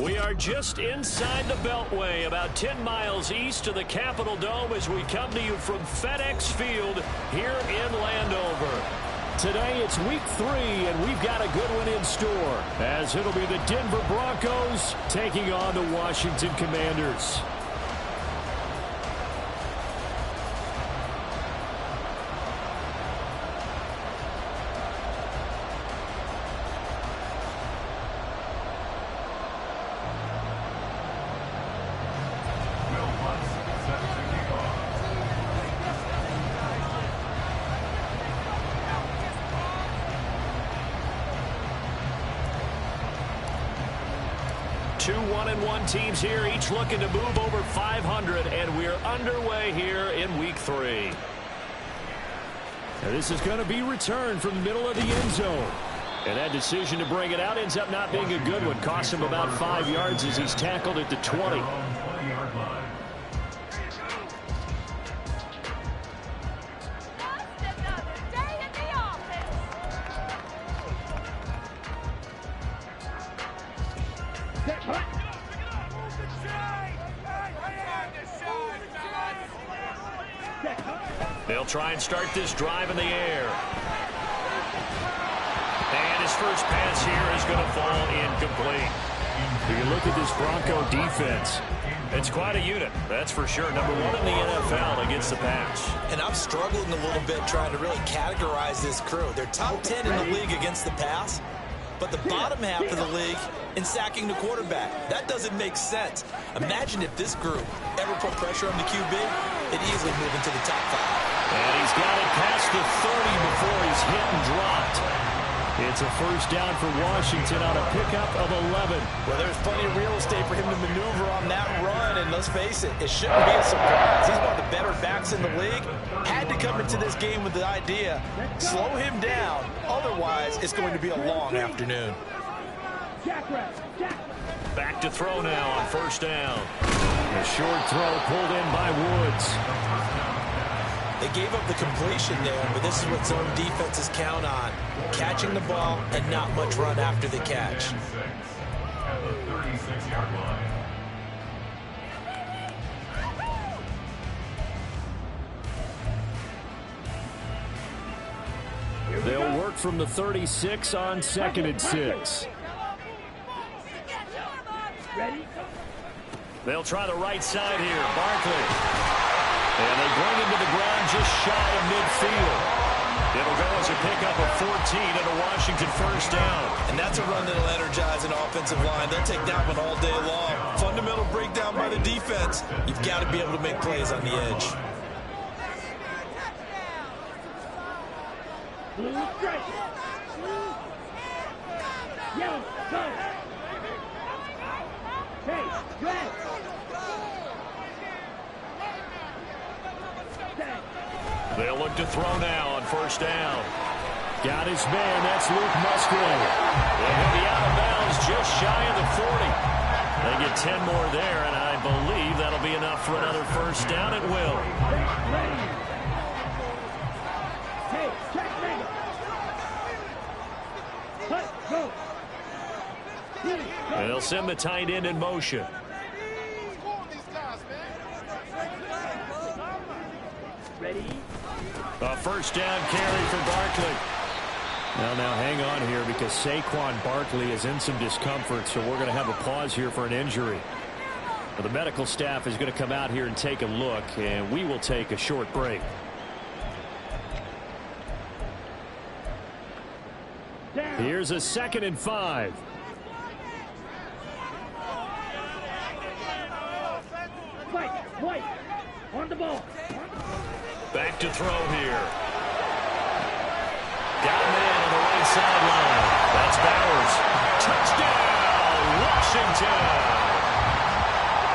We are just inside the Beltway, about 10 miles east of the Capitol Dome as we come to you from FedEx Field here in Landover. Today it's week 3, and we've got a good one in store, as it'll be the Denver Broncos taking on the Washington Commanders. Two 1-1 teams here, each looking to move over 500, and we're underway here in week 3. Now this is going to be returned from the middle of the end zone. And that decision to bring it out ends up not being a good one. Costs him about 5 yards as he's tackled at the 20. They'll try and start this drive in the air. And his first pass here is going to fall incomplete. You look at this Bronco defense. It's quite a unit, that's for sure. Number 1 in the NFL against the pass. And I'm struggling a little bit trying to really categorize this crew. They're top 10 in the league against the pass, but the bottom half of the league in sacking the quarterback. That doesn't make sense. Imagine if this group ever put pressure on the QB, it'd easily move into the top 5. And he's got it past the 30 before he's hit and dropped. It's a first down for Washington on a pickup of 11. Well, there's plenty of real estate for him to maneuver on that run, and let's face it, it shouldn't be a surprise. He's one of the better backs in the league. Had to come into this game with the idea, slow him down, otherwise it's going to be a long afternoon. Back to throw now on first down. A short throw pulled in by Woods. They gave up the completion there, but this is what zone defenses count on. Catching the ball and not much run after the catch. At the 36-yard line. They'll work from the 36 on 2nd and 6. They'll try the right side here. Barkley. And they bring him to the ground just shy of midfield. It'll go as a pickup of 14 and a Washington first down. And that's a run that'll energize an offensive line. They'll take that one all day long. Fundamental breakdown by the defense. You've got to be able to make plays on the edge. They'll look to throw now on first down. Got his man. That's Luke Musgrave. He'll be out of bounds just shy of the 40. They get 10 more there, and I believe that'll be enough for another first down. It will. And they'll send the tight end in motion. A first down carry for Barkley. Now hang on here because Saquon Barkley is in some discomfort, so we're going to have a pause here for an injury. Well, the medical staff is going to come out here and take a look, and we will take a short break. Here's a 2nd and 5. White, on the ball. Back to throw here. Got a man on the right sideline. That's Bowers. Touchdown, Washington.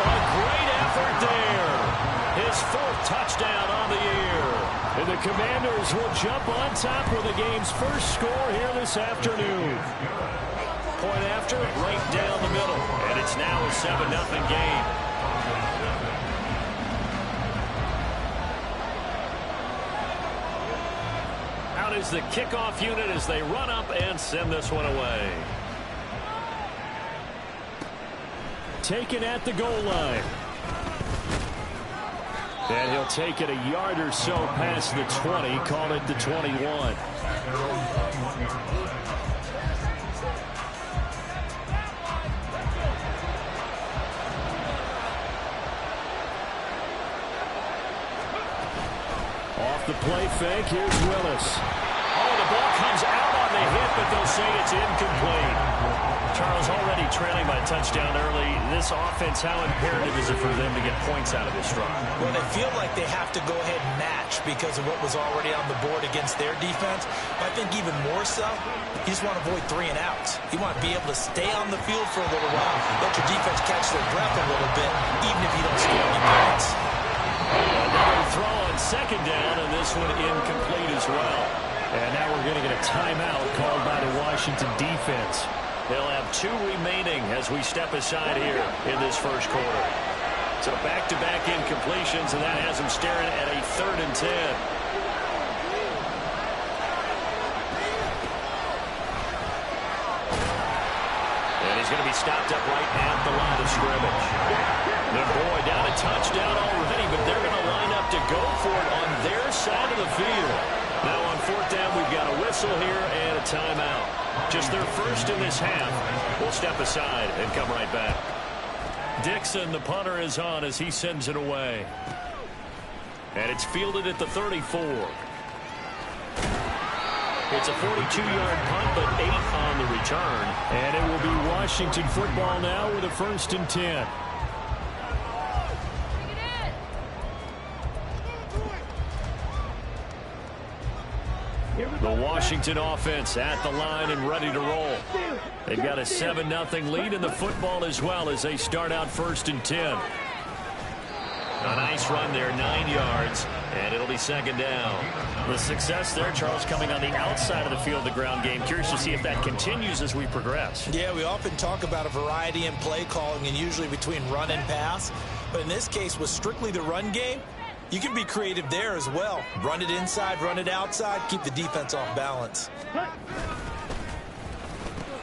A great effort there. His 4th touchdown on the year. And the Commanders will jump on top with the game's first score here this afternoon. Point after, right down the middle. And it's now a 7-0 game. Is the kickoff unit as they run up and send this one away. taken at the goal line. And he'll take it a yard or so past the 20, call it the 21. Off the play fake, here's Willis. Oh, the ball comes out on the hit, but they'll say it's incomplete. Charles, already trailing by a touchdown early. This offense, how imperative is it for them to get points out of this drive? Well, they feel like they have to go ahead and match because of what was already on the board against their defense. But I think even more so, you just want to avoid 3 and outs. You want to be able to stay on the field for a little while, let your defense catch their breath a little bit, even if you don't score any points. Another throw on second down, and this one incomplete as well. And now we're going to get a timeout called by the Washington defense. They'll have 2 remaining as we step aside here in this first quarter. So back-to-back incompletions, and that has them staring at a 3rd and 10. And he's going to be stopped up right at the line of scrimmage. The boy down a touchdown already, but they're going to line up to go for it on their side of the field. Now on 4th down, we've got a whistle here and a timeout. Just their first in this half. We'll step aside and come right back. Dixon, the punter, is on as he sends it away. And it's fielded at the 34. It's a 42-yard punt, but 8 on the return. And it will be Washington football now with a 1st and 10. The Washington offense at the line and ready to roll. They've got a 7-0 lead in the football as well as they start out 1st and 10. A nice run there, 9 yards, and it'll be 2nd down. The success there, Charles, coming on the outside of the field, the ground game. Curious to see if that continues as we progress. Yeah, we often talk about a variety in play calling and usually between run and pass. But in this case, with strictly the run game, you can be creative there as well. Run it inside, run it outside, keep the defense off balance.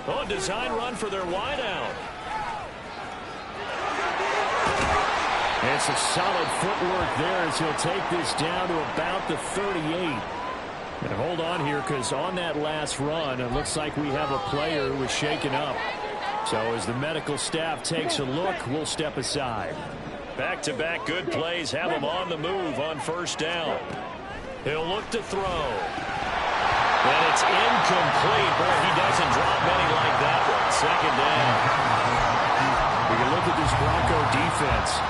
Oh, design run for their wideout. It's a solid footwork there as he'll take this down to about the 38. And hold on here because on that last run, it looks like we have a player who was shaken up. So as the medical staff takes a look, we'll step aside. Back-to-back good plays have him on the move on 1st down. He'll look to throw. And it's incomplete. Boy, he doesn't drop many like that one. 2nd down. We can look at this Bronco defense.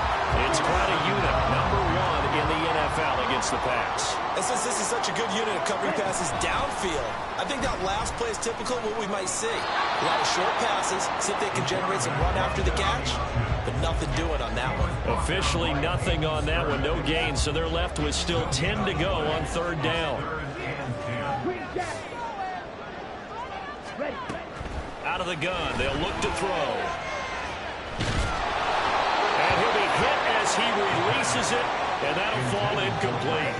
It's quite a unit. Number 1 in the NFL against the pass. And since this is such a good unit of covering passes downfield, I think that last play is typical of what we might see. A lot of short passes, see if they can generate some run after the catch, but nothing doing on that one. Officially nothing on that one, no gain, so they're left with still 10 to go on 3rd down. Out of the gun, they'll look to throw. And he'll be hit as he releases it, and that'll fall incomplete.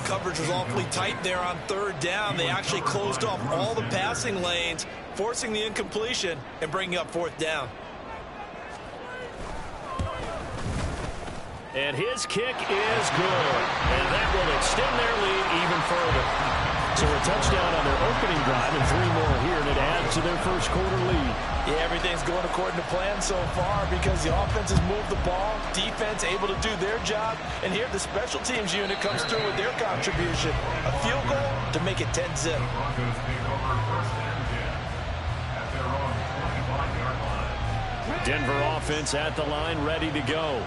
Coverage was awfully tight there on 3rd down. They actually closed off all the passing lanes, forcing the incompletion and bringing up 4th down. And his kick is good. And that will extend their lead even further. So a touchdown on their opening drive and 3 more here, and it adds to their first quarter lead. Yeah, everything's going according to plan so far because the offense has moved the ball, defense able to do their job, and here the special teams unit comes through with their contribution. A field goal to make it 10-zip. Denver offense at the line, ready to go.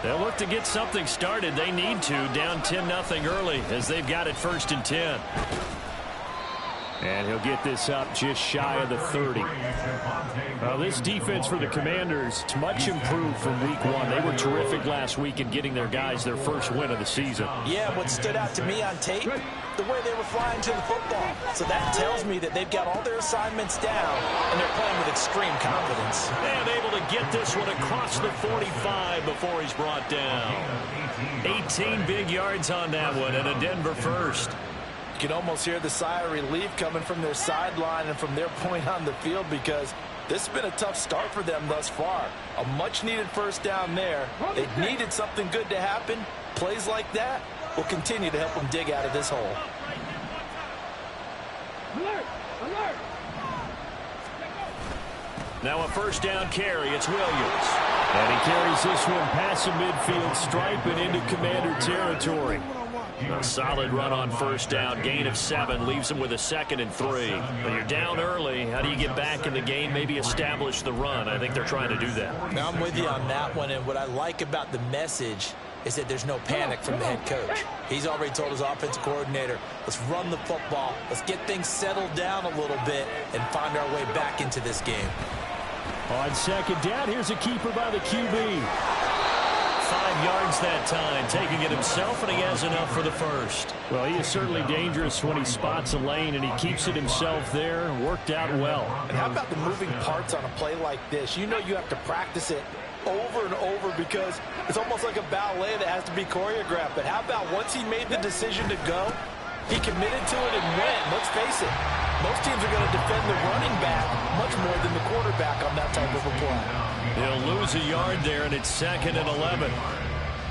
They'll look to get something started. They need to, down 10-0 early as they've got it 1st and 10. And he'll get this up just shy of the 30. This defense for the Commanders, it's much improved from week 1. They were terrific last week in getting their guys their first win of the season. Yeah, what stood out to me on tape, the way they were flying to the football. So that tells me that they've got all their assignments down, and they're playing with extreme confidence. And able to get this one across the 45 before he's brought down. 18 big yards on that one, and a Denver first. You can almost hear the sigh of relief coming from their sideline and from their point on the field because This has been a tough start for them thus far. A much-needed first down there. They needed something good to happen. Plays like that will continue to help them dig out of this hole. Alert! Alert! Now a first down carry. It's Williams. And he carries this one past the midfield stripe and into Commander territory. A solid run on first down. Gain of 7 leaves him with a 2nd and 3. When you're down early, how do you get back in the game, maybe establish the run? I think they're trying to do that. Now I'm with you on that one, and what I like about the message is that there's no panic from the head coach. He's already told his offensive coordinator, let's run the football, let's get things settled down a little bit and find our way back into this game. On second down, here's a keeper by the QB. 5 yards that time, taking it himself, and he has enough for the first. Well, he is certainly dangerous when he spots a lane, and he keeps it himself there. Worked out well. And how about the moving parts on a play like this? You know you have to practice it over and over because it's almost like a ballet that has to be choreographed. But how about once he made the decision to go, he committed to it and went. Let's face it, most teams are going to defend the running back much more than the quarterback on that type of a play. He'll lose a yard there, and it's 2nd and 11.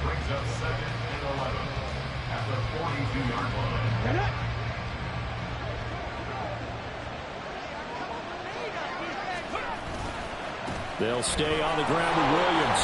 Brings up 2nd and 11 at the 42-yard line. They'll stay on the ground with Williams.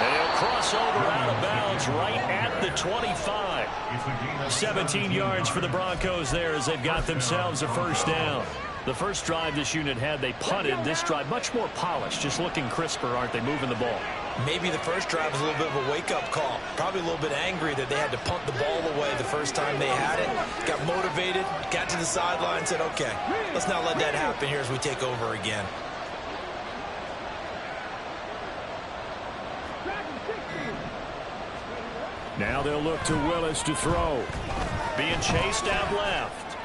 And he'll cross over out of bounds right at the 25. 17 yards for the Broncos there as they've got themselves a first down. The first drive this unit had, they punted. This drive much more polished, just looking crisper, aren't they, moving the ball? Maybe the first drive was a little bit of a wake-up call. Probably a little bit angry that they had to punt the ball away the first time they had it. Got motivated, got to the sideline, said, okay, let's not let that happen here as we take over again. Now they'll look to Willis to throw. Being chased out left.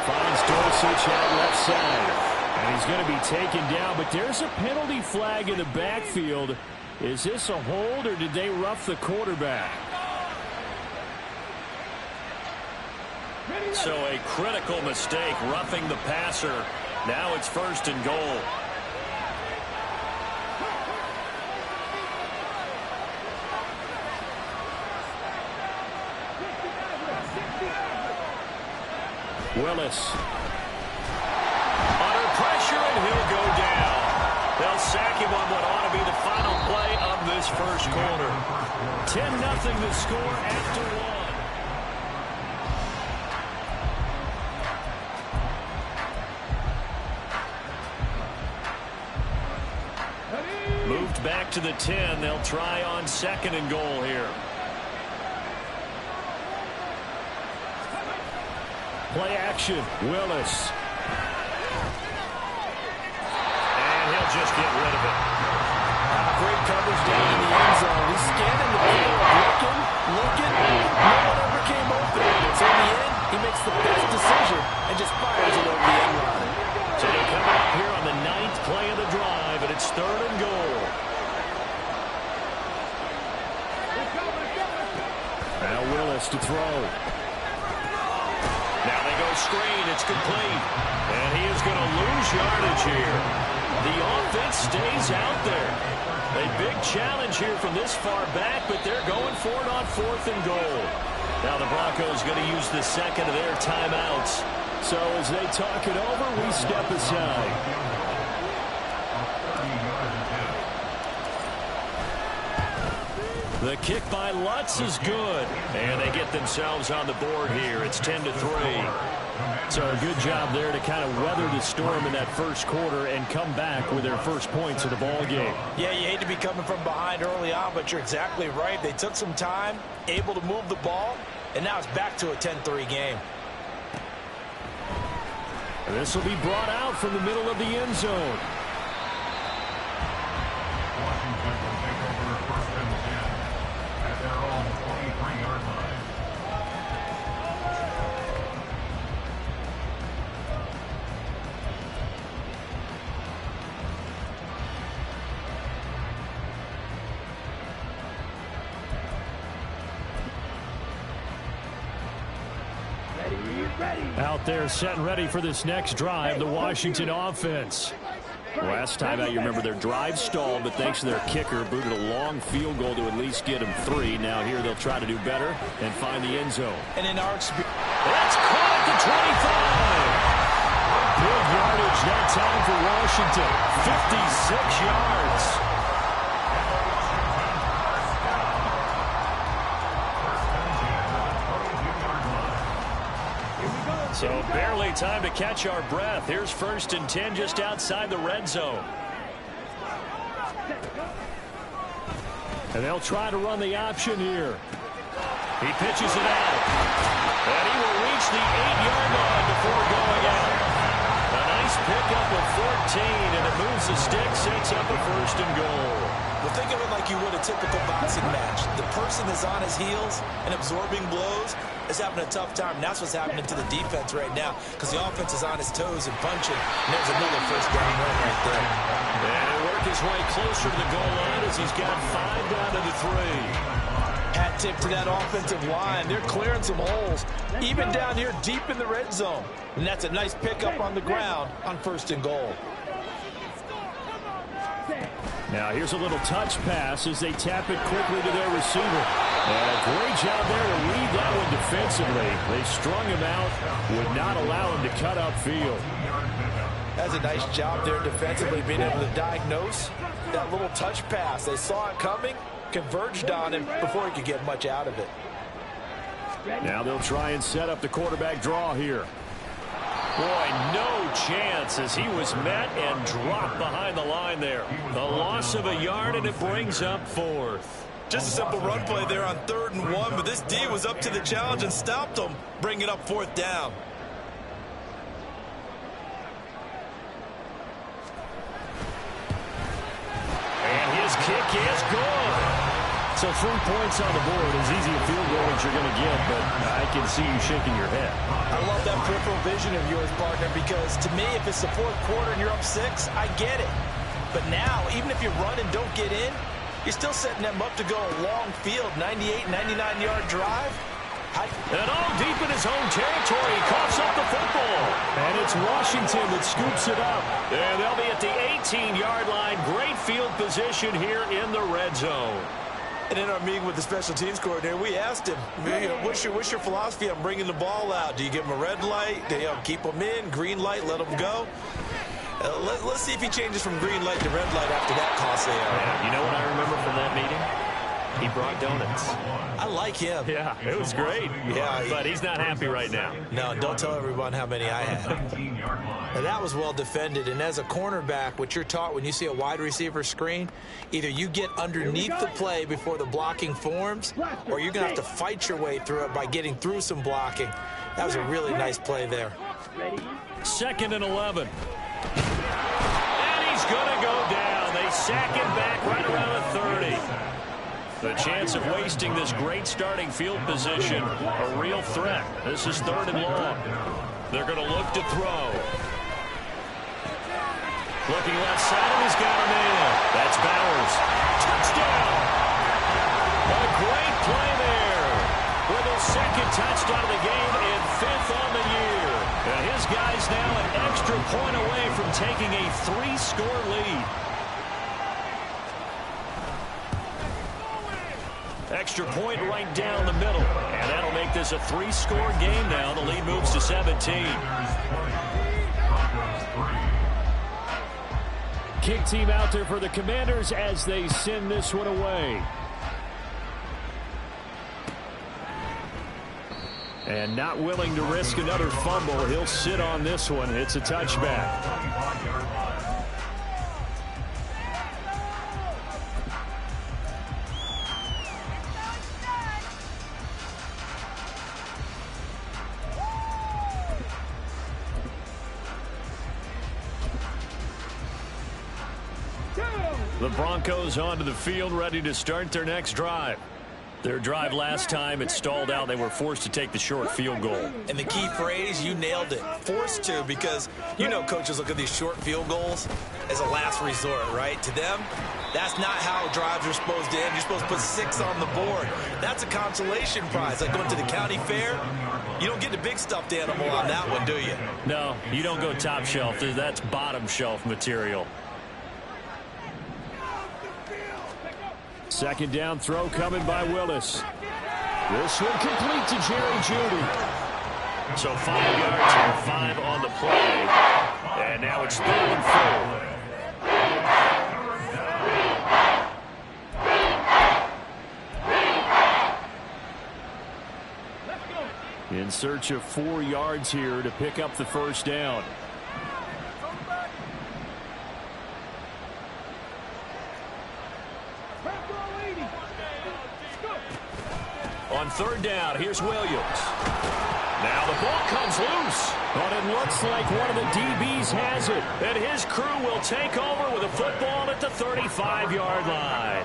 Finds Dulcich out left side. And he's going to be taken down, but there's a penalty flag in the backfield. Is this a hold, or did they rough the quarterback? So a critical mistake, roughing the passer. Now it's 1st and goal. Willis. Under pressure, and he'll go down. They'll sack him on what ought to be the final play of this first quarter. 10-0 the score after 1. Moved back to the 10. They'll try on 2nd and goal here. Play action, Willis. And he'll just get rid of it. Great coverage down in the end zone. He's scanning the field, looking. No one ever came open. So in the end, he makes the best decision and just fires it over the end line. So they're coming up here on the 9th play of the drive, and it's 3rd and goal. Now Willis to throw. Now they go screen. It's complete. And he is going to lose yardage here. The offense stays out there. A big challenge here from this far back, but they're going for it on 4th and goal. Now the Broncos going to use the 2nd of their timeouts. So as they talk it over, we step aside. The kick by Lutz is good. And they get themselves on the board here. It's 10-3. So a good job there to kind of weather the storm in that first quarter and come back with their first points of the ball game. Yeah, you hate to be coming from behind early on, but you're exactly right. They took some time, able to move the ball, and now it's back to a 10-3 game. And this will be brought out from the middle of the end zone. Washington will take over 1st and 10 at their own 23-yard line. Out there setting ready for this next drive, the Washington offense. Last time out, you remember their drive stalled, but thanks to their kicker, booted a long field goal to at least get them 3. Now here they'll try to do better and find the end zone. And in our experience, that's caught at the 25. Big yardage that time for Washington. 56 yards. So barely time to catch our breath. Here's 1st and 10 just outside the red zone. And they'll try to run the option here. He pitches it out. And he will reach the 8-yard line before going out. A nice pickup of 14, and it moves the stick, sets up a 1st and goal. Well, think of it like you would a typical boxing match. The person is on his heels and absorbing blows is having a tough time. And that's what's happening to the defense right now because the offense is on his toes and punching. And there's another 1st down run right there. And he'll work his way closer to the goal line as he's got 5 down to the 3. Hat tip to that offensive line. They're clearing some holes, even down here deep in the red zone. And that's a nice pickup on the ground on 1st and goal. Now here's a little touch pass as they tap it quickly to their receiver. And a great job there to read that one defensively. They strung him out, would not allow him to cut upfield. That's a nice job there defensively, being able to diagnose that little touch pass. They saw it coming, converged on him before he could get much out of it. Now they'll try and set up the quarterback draw here. Boy, no chance as he was met and dropped behind the line there. The loss of a yard, and it brings up 4th. Just a simple run play there on 3rd and 1, but this D was up to the challenge and stopped him, bringing up 4th down. And his kick is good. So 3 points on the board, as easy a field goal as you're going to get, but I can see you shaking your head. I love that peripheral vision of yours, partner, because to me, if it's the 4th quarter and you're up 6, I get it. But now, even if you run and don't get in, you're still setting them up to go a long field, 98, 99-yard drive. And all deep in his own territory, he coughs up the football. And it's Washington that scoops it up. And they'll be at the 18-yard line. Great field position here in the red zone. And in our meeting with the special teams coordinator, we asked him, what's your philosophy on bringing the ball out? Do you give him a red light? Do you keep them in? Green light, let them go? Let's see if he changes from green light to red light after that costly error. Yeah, you know what I remember from that meeting? He brought donuts. I like him. Yeah, it was great. Yeah, but he's not happy right now. No, don't tell everyone how many I had. Now, that was well defended, and as a cornerback, what you're taught when you see a wide receiver screen, either you get underneath the play before the blocking forms, or you're going to have to fight your way through it by getting through some blocking. That was a really nice play there. 2nd and 11. And he's going to go down. They sack him back right around the 30. The chance of wasting this great starting field position, a real threat. This is 3rd and long. They're going to look to throw. Looking left side, and he's got him in. That's Bowers. Touchdown! A great play there. With his 2nd touchdown of the game and 5th on the year. And his guy's now an extra point away from taking a 3-score lead. Extra point right down the middle. And that'll make this a 3-score game now. The lead moves to 17. Kick team out there for the Commanders as they send this one away. And not willing to risk another fumble. He'll sit on this one. It's a touchback. The Broncos onto the field, ready to start their next drive. Their drive last time, it stalled out. They were forced to take the short field goal. And the key phrase, you nailed it. Forced to, because you know coaches look at these short field goals as a last resort, right? To them, That's not how drives are supposed to end. You're supposed to put 6 on the board. That's a consolation prize. Like going to the county fair, you don't get the big stuffed animal on that one, do you? No, you don't go top shelf. That's bottom shelf material. Second down throw coming by Willis. This one complete to Jerry Jeudy. So 5 yards and 5 on the play. And now it's 3rd and 4. In search of 4 yards here to pick up the first down. On 3rd down, here's Williams. Now the ball comes loose. But it looks like one of the DBs has it. And his crew will take over with a football at the 35-yard line.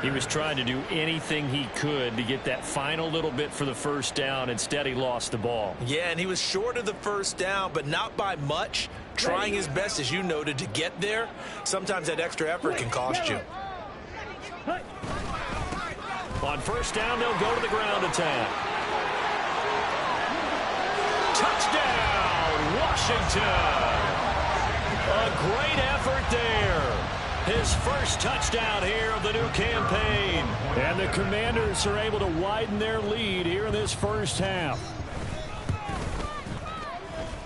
He was trying to do anything he could to get that final little bit for the first down. Instead, he lost the ball. Yeah, and he was short of the first down, but not by much. Trying his best, as you noted, to get there. Sometimes that extra effort can cost you. On 1st down, they'll go to the ground attack. Touchdown, Washington. A great effort there. His first touchdown here of the new campaign. And the Commanders are able to widen their lead here in this first half.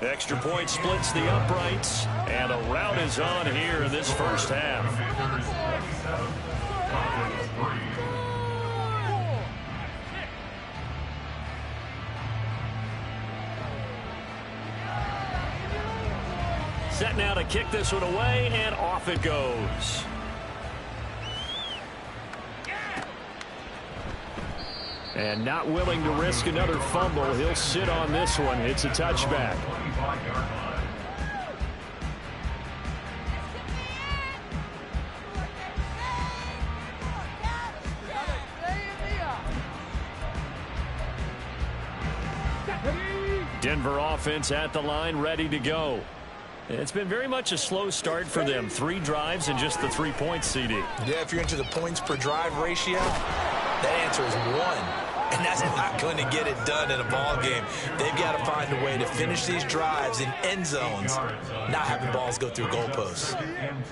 Extra point splits the uprights, and a rout is on here in this first half. Set now to kick this one away, and off it goes. And not willing to risk another fumble, he'll sit on this one. It's a touchback. Denver offense at the line, ready to go. It's been very much a slow start for them. 3 drives and just the 3 points, CD. Yeah, if you're into the points per drive ratio, that answer is 1. And that's not going to get it done in a ball game. They've got to find a way to finish these drives in end zones, not having balls go through goalposts.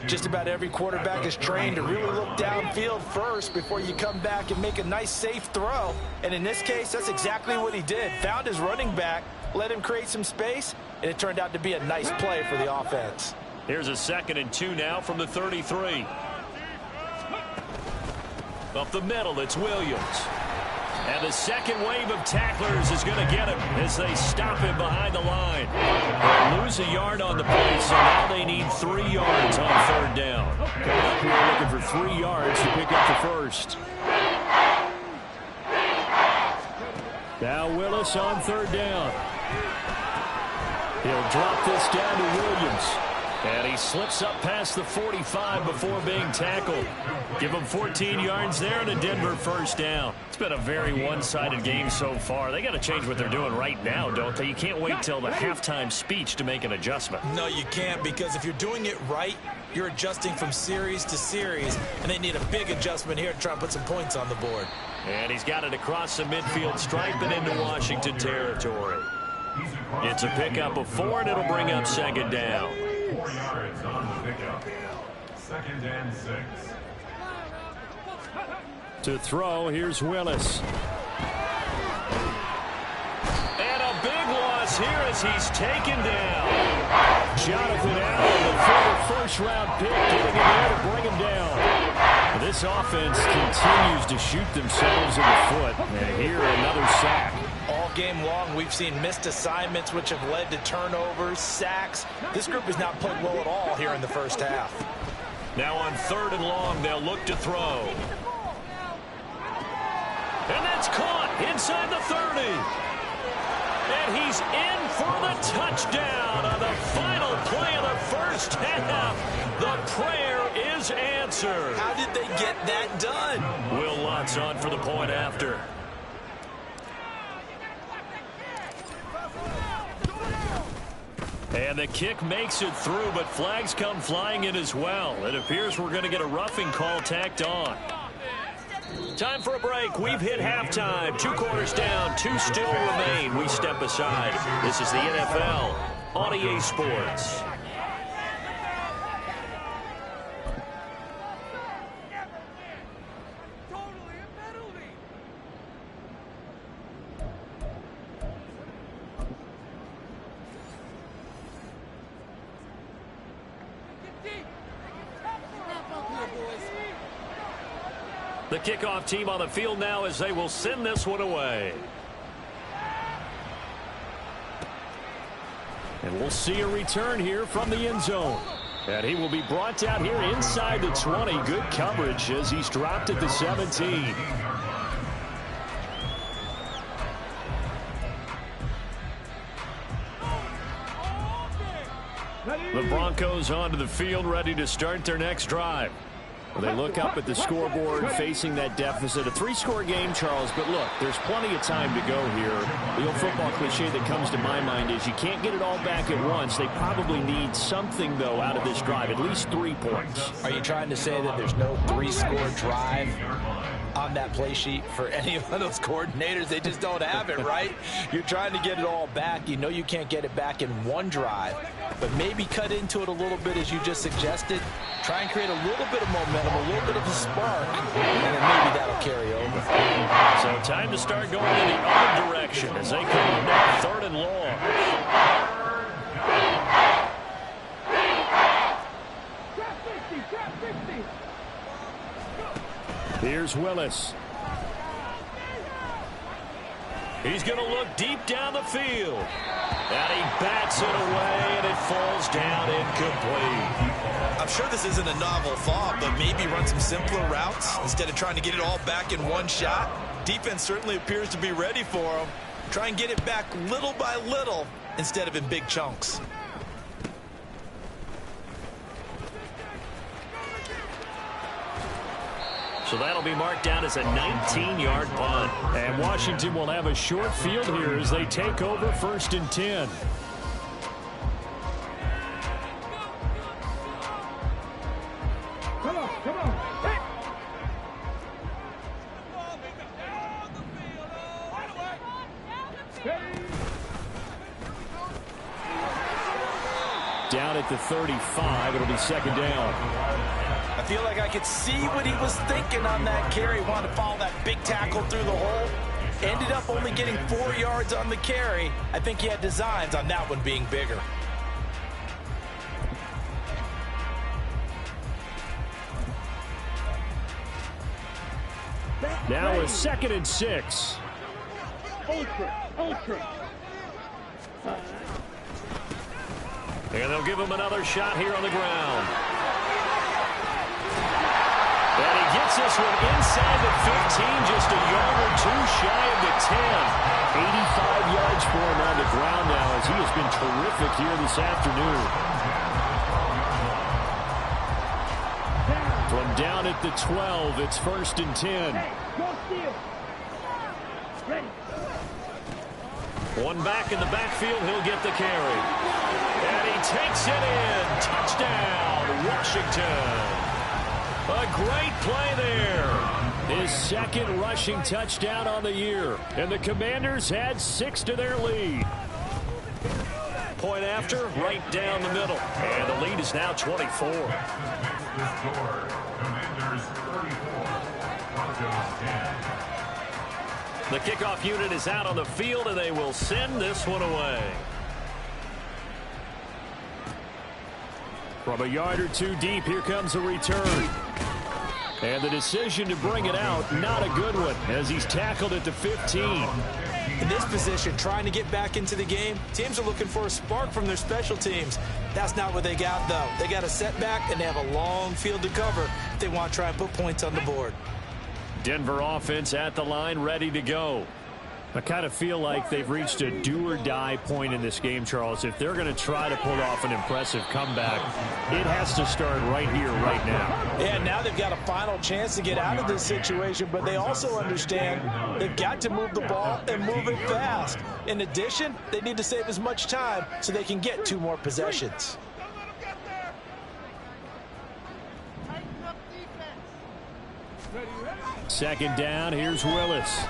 Just about every quarterback is trained to really look downfield first before you come back and make a nice, safe throw. And in this case, that's exactly what he did. Found his running back, let him create some space, and it turned out to be a nice play for the offense. Here's a 2nd and 2 now from the 33. Up the middle, it's Williams. And the second wave of tacklers is going to get him as they stop him behind the line. They lose a yard on the play, so now they need 3 yards on 3rd down. We're looking for 3 yards to pick up the first. Now Willis on 3rd down. He'll drop this down to Williams. And he slips up past the 45 before being tackled. Give him 14 yards there and a Denver first down. It's been a very one-sided game so far. They got to change what they're doing right now, don't they? You can't wait till the halftime speech to make an adjustment. No, you can't, because if you're doing it right, you're adjusting from series to series, and they need a big adjustment here to try and put some points on the board. And he's got it across the midfield stripe and into Washington territory. It's a pickup of 4, and it'll bring up 2nd down. 4 yards on the pickup. 2nd and 6. To throw, here's Willis. And a big loss here as he's taken down. Jonathan Allen, the former first-round pick, getting in there to bring him down. This offense continues to shoot themselves in the foot. And here, another sack. All game long, we've seen missed assignments, which have led to turnovers, sacks. This group has not played well at all here in the first half. Now on 3rd and long, they'll look to throw. And that's caught inside the 30. And he's in for the touchdown on the final play of the first half. The prayer is answered. How did they get that done? Will Lutz on for the point after. And the kick makes it through, but flags come flying in as well. It appears we're going to get a roughing call tacked on. Time for a break. We've hit halftime. 2 quarters down, 2 still remain. We step aside. This is the NFL on EA Sports. The kickoff team on the field now as they will send this one away. And we'll see a return here from the end zone. And he will be brought down here inside the 20. Good coverage as he's dropped at the 17. The Broncos onto the field ready to start their next drive. They look up at the scoreboard facing that deficit. A 3-score game, Charles, but look, there's plenty of time to go here. The old football cliche that comes to my mind is you can't get it all back at once. They probably need something, though, out of this drive, at least 3 points. Are you trying to say that there's no 3-score drive on that play sheet for any of those coordinators? They just don't have it, right? You're trying to get it all back. You know you can't get it back in one drive, but maybe cut into it a little bit as you just suggested. Try and create a little bit of momentum, a little bit of a spark, and then maybe that'll carry over. So time to start going in the other direction as they come on now 3rd and long. Here's Willis. He's going to look deep down the field. And he bats it away, and it falls down incomplete. I'm sure this isn't a novel thought, but maybe run some simpler routes instead of trying to get it all back in one shot. Defense certainly appears to be ready for him. Try and get it back little by little instead of in big chunks. So that'll be marked down as a 19-yard punt. And Washington will have a short field here as they take over 1st and 10. Come on, come on. Hey. Down at the 35, it'll be 2nd down. I feel like I could see what he was thinking on that carry. Wanted to follow that big tackle through the hole. Ended up only getting 4 yards on the carry. I think he had designs on that one being bigger. Now a 2nd and 6. Ultra. And they'll give him another shot here on the ground. And he gets this one inside the 15, just a yard or 2 shy of the 10. 85 yards for him on the ground now as he has been terrific here this afternoon. From down at the 12, it's 1st and 10. Go steal. Ready. One back in the backfield, he'll get the carry. And he takes it in. Touchdown, Washington. A great play there. His 2nd rushing touchdown on the year. And the Commanders add 6 to their lead. Point after, right down the middle. And the lead is now 24. Commanders 34, Broncos 10. The kickoff unit is out on the field, and they will send this one away. From a yard or 2 deep, here comes a return. And the decision to bring it out, not a good one, as he's tackled at the 15. In this position, trying to get back into the game, teams are looking for a spark from their special teams. That's not what they got, though. They got a setback, and they have a long field to cover if they want to try and put points on the board. Denver offense at the line, ready to go. I kind of feel like they've reached a do-or-die point in this game, Charles. If they're going to try to pull off an impressive comeback, it has to start right here, right now. Yeah, now they've got a final chance to get out of this situation, but they also understand they've got to move the ball and move it fast. In addition, they need to save as much time so they can get 2 more possessions. Second down, here's Willis.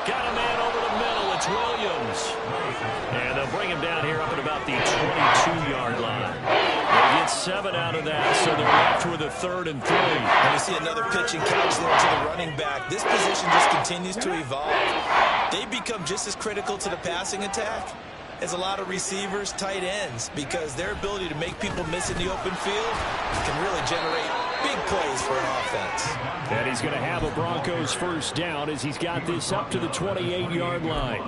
Got a man over the middle. It's Williams. And they'll bring him down here up at about the 22-yard line. They get 7 out of that, so they're left with a 3rd and 3. And we see another pitch and catch there to the running back. This position just continues to evolve. They become just as critical to the passing attack as a lot of receivers, tight ends, because their ability to make people miss in the open field can really generate big plays for an offense. And he's going to have a Broncos first down as he's got this up to the 28-yard line.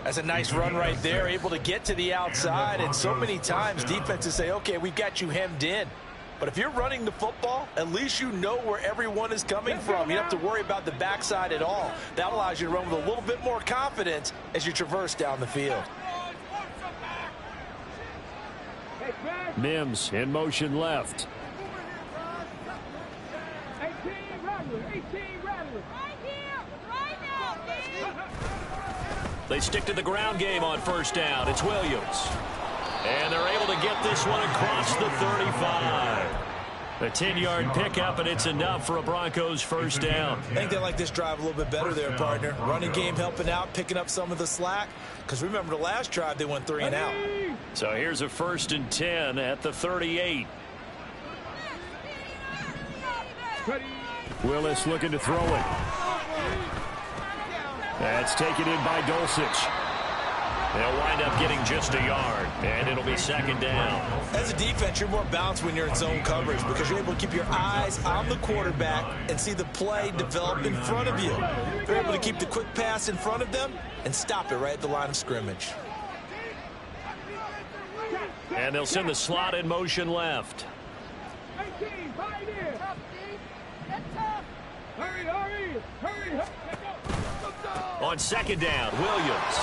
That's a nice run right there, able to get to the outside, and so many times defenses say, okay, we've got you hemmed in. But if you're running the football, at least you know where everyone is coming from. You don't have to worry about the backside at all. That allows you to run with a little bit more confidence as you traverse down the field. Mims in motion left. 18 Rattler, 18 Rattler. Right here, right now, They stick to the ground game on first down. It's Williams. And they're able to get this one across the 35. A 10-yard pickup, and it's enough for a Broncos first down. I think they like this drive a little bit better there, partner. Running game helping out, picking up some of the slack. Because remember, the last drive, they went 3 and out. So here's a 1st and 10 at the 38. Willis looking to throw it. That's taken in by Dulcich. They'll wind up getting just a yard, and it'll be 2nd down. As a defense, you're more balanced when you're in zone coverage because you're able to keep your eyes on the quarterback and see the play develop in front of you. You're able to keep the quick pass in front of them and stop it right at the line of scrimmage. And they'll send the slot in motion left. 18, right here. Hurry, hurry, hurry, hurry. On 2nd down, Williams.